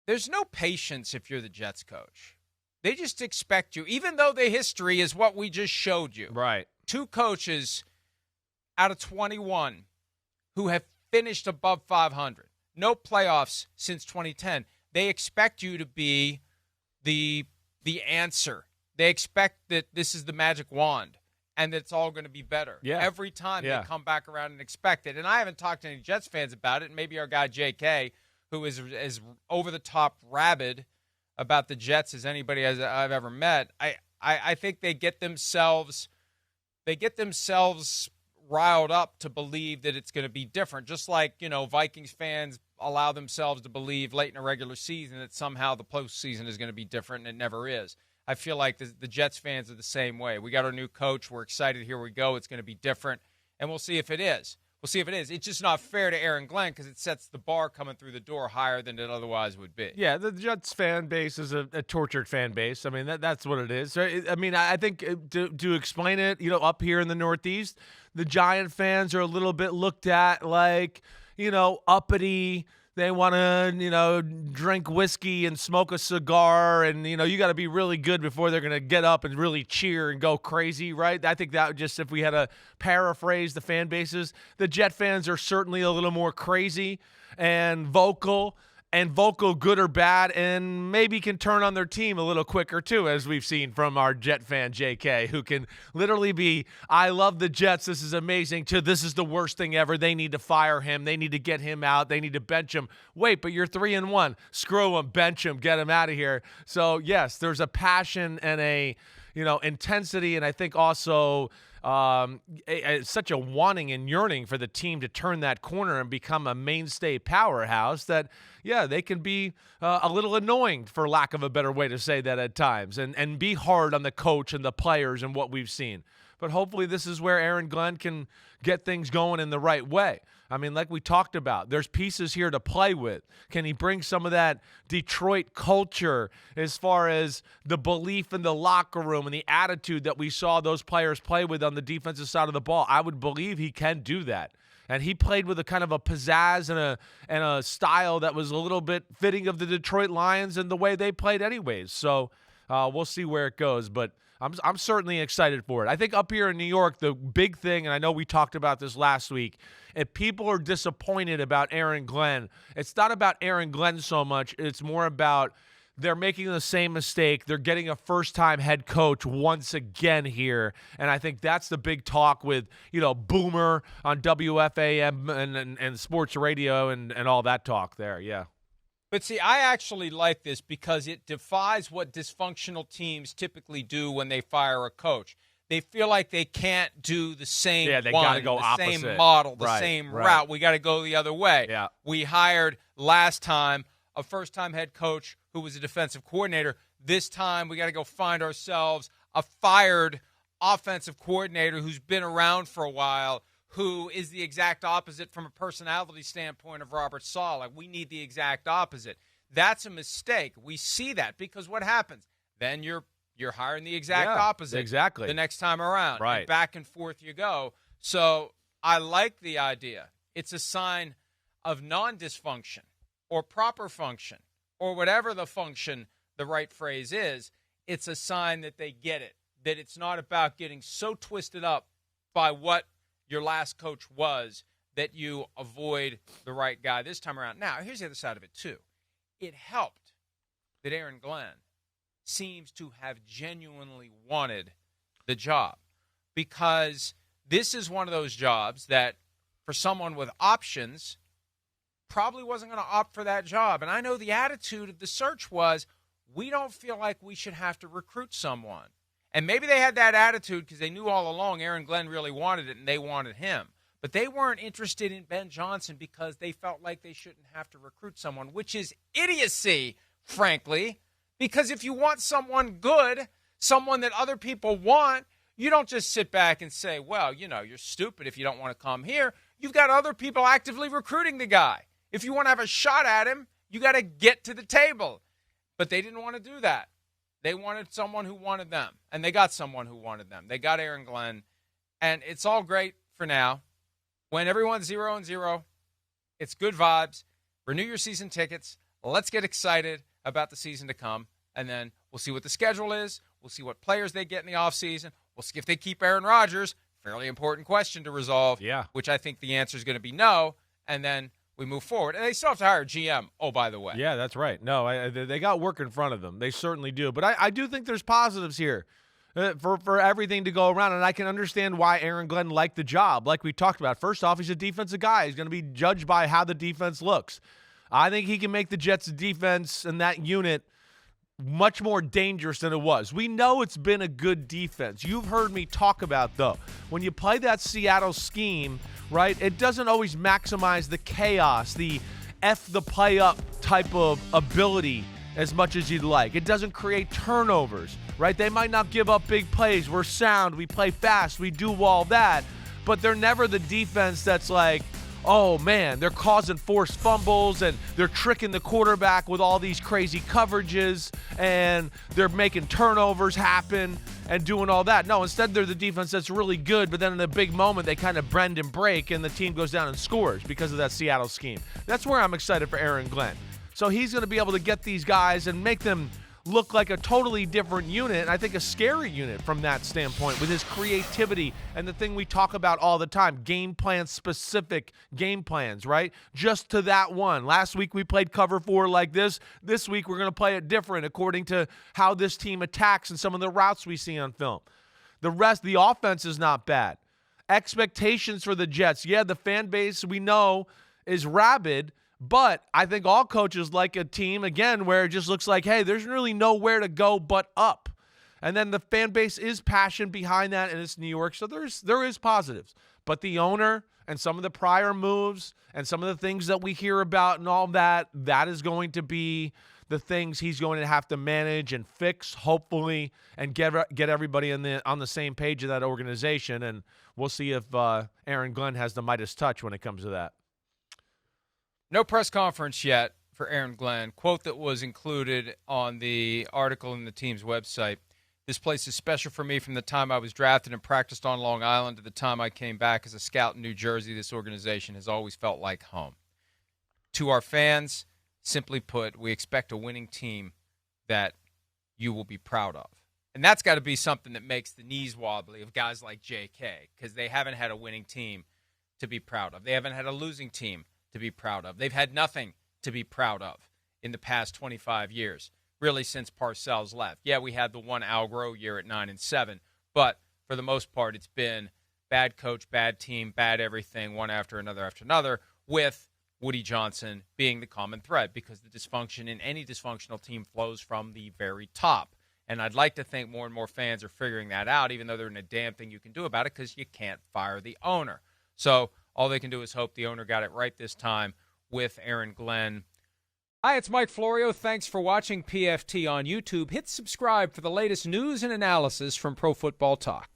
there's no patience if you're the Jets coach. They just expect you, even though the history is what we just showed you. Right. 2 coaches out of 21 who have finished above 500. No playoffs since 2010. They expect you to be the answer. They expect that this is the magic wand and that it's all going to be better. Yeah. Every time they come back around and expect it. And I haven't talked to any Jets fans about it. And maybe our guy JK, who is as over-the-top rabid about the Jets as anybody I've ever met, I think they get themselves riled up to believe that it's going to be different. Just like, Vikings fans allow themselves to believe late in a regular season that somehow the postseason is going to be different, and it never is. I feel like the Jets fans are the same way. We got our new coach. We're excited. Here we go. It's going to be different, and we'll see if it is. It's just not fair to Aaron Glenn because it sets the bar coming through the door higher than it otherwise would be. Yeah, the Jets fan base is a tortured fan base. I mean, that's what it is. I mean, I think to explain it, up here in the Northeast, the Giant fans are a little bit looked at like, uppity. They want to, drink whiskey and smoke a cigar, and, you got to be really good before they're going to get up and really cheer and go crazy, right? I think that just, if we had to paraphrase the fan bases, the Jet fans are certainly a little more crazy and vocal, good or bad, and maybe can turn on their team a little quicker too, as we've seen from our Jet fan JK, who can literally be, I love the Jets, this is amazing, to this is the worst thing ever, they need to fire him, they need to get him out, they need to bench him. Wait, but you're 3-1. Screw him, bench him, get him out of here. So yes, there's a passion and a intensity, and I think also such a wanting and yearning for the team to turn that corner and become a mainstay powerhouse that, they can be a little annoying, for lack of a better way to say that at times, and be hard on the coach and the players and what we've seen. But hopefully this is where Aaron Glenn can get things going in the right way. I mean, like we talked about, there's pieces here to play with. Can he bring some of that Detroit culture as far as the belief in the locker room and the attitude that we saw those players play with on the defensive side of the ball? I would believe he can do that. And he played with a kind of a pizzazz and a style that was a little bit fitting of the Detroit Lions and the way they played anyways. So we'll see where it goes. But I'm certainly excited for it. I think up here in New York, the big thing, and I know we talked about this last week, if people are disappointed about Aaron Glenn, it's not about Aaron Glenn so much. It's more about they're making the same mistake. They're getting a first-time head coach once again here. And I think that's the big talk with, Boomer on WFAM and sports radio and all that talk there, yeah. But see, I actually like this because it defies what dysfunctional teams typically do when they fire a coach. They feel like they can't do the same they gotta go the opposite. Same model, the same route. We got to go the other way. Yeah. We hired last time a first-time head coach who was a defensive coordinator. This time we got to go find ourselves a fired offensive coordinator who's been around for a while, who is the exact opposite from a personality standpoint of Robert Saleh. We need the exact opposite. That's a mistake. We see that because what happens? Then you're hiring the exact opposite exactly the next time around. Right. And back and forth you go. So I like the idea. It's a sign of non-dysfunction or proper function or whatever the function, the right phrase is. It's a sign that they get it, that it's not about getting so twisted up by what your last coach was that you avoid the right guy this time around. Now, here's the other side of it, too. It helped that Aaron Glenn seems to have genuinely wanted the job, because this is one of those jobs that for someone with options probably wasn't going to opt for that job. And I know the attitude of the search was, we don't feel like we should have to recruit someone. And maybe they had that attitude because they knew all along Aaron Glenn really wanted it and they wanted him. But they weren't interested in Ben Johnson because they felt like they shouldn't have to recruit someone, which is idiocy, frankly. Because if you want someone good, someone that other people want, you don't just sit back and say, well, you're stupid if you don't want to come here. You've got other people actively recruiting the guy. If you want to have a shot at him, you got to get to the table. But they didn't want to do that. They wanted someone who wanted them, and they got someone who wanted them. They got Aaron Glenn, and it's all great for now. When everyone's 0-0, it's good vibes. Renew your season tickets. let's get excited about the season to come, and then we'll see what the schedule is. We'll see what players they get in the offseason. We'll see if they keep Aaron Rodgers. Fairly important question to resolve, which I think the answer is going to be no, and then we move forward. And they still have to hire a GM, oh, by the way. Yeah, that's right. No, they got work in front of them. They certainly do. But I do think there's positives here for everything to go around, and I can understand why Aaron Glenn liked the job. Like we talked about, first off, he's a defensive guy. He's going to be judged by how the defense looks. I think he can make the Jets' defense and that unit much more dangerous than it was. We know it's been a good defense. You've heard me talk about, though, when you play that Seattle scheme, right, it doesn't always maximize the chaos, the F the play up type of ability as much as you'd like. It doesn't create turnovers, right? They might not give up big plays. We're sound. We play fast. We do all that. But they're never the defense that's like, oh, man, they're causing forced fumbles and they're tricking the quarterback with all these crazy coverages and they're making turnovers happen and doing all that. No, instead they're the defense that's really good, but then in a big moment they kind of bend and break and the team goes down and scores because of that Seattle scheme. That's where I'm excited for Aaron Glenn. So he's going to be able to get these guys and make them look like a totally different unit, and I think a scary unit from that standpoint with his creativity and the thing we talk about all the time, game plan specific game plans, right? Just to that one. Last week we played cover 4 like this. This week we're going to play it different according to how this team attacks and some of the routes we see on film. The offense is not bad. Expectations for the Jets. Yeah, the fan base we know is rabid, but I think all coaches like a team, again, where it just looks like, hey, there's really nowhere to go but up. And then the fan base is passion behind that, and it's New York, so there is positives. But the owner and some of the prior moves and some of the things that we hear about and all that is going to be the things he's going to have to manage and fix, hopefully, and get everybody on the same page of that organization. And we'll see if Aaron Glenn has the Midas touch when it comes to that. No press conference yet for Aaron Glenn. Quote that was included on the article in the team's website. This place is special for me from the time I was drafted and practiced on Long Island to the time I came back as a scout in New Jersey. This organization has always felt like home. To our fans, simply put, we expect a winning team that you will be proud of. And that's got to be something that makes the knees wobbly of guys like JK, because they haven't had a winning team to be proud of. They haven't had a losing team to be proud of. They've had nothing to be proud of in the past 25 years, really since Parcells left. Yeah, we had the one Al Groh year at 9-7, but for the most part, it's been bad coach, bad team, bad everything, one after another, with Woody Johnson being the common thread, because the dysfunction in any dysfunctional team flows from the very top. And I'd like to think more and more fans are figuring that out, even though there isn't a damn thing you can do about it because you can't fire the owner. So all they can do is hope the owner got it right this time with Aaron Glenn. Hi, it's Mike Florio. Thanks for watching PFT on YouTube. Hit subscribe for the latest news and analysis from Pro Football Talk.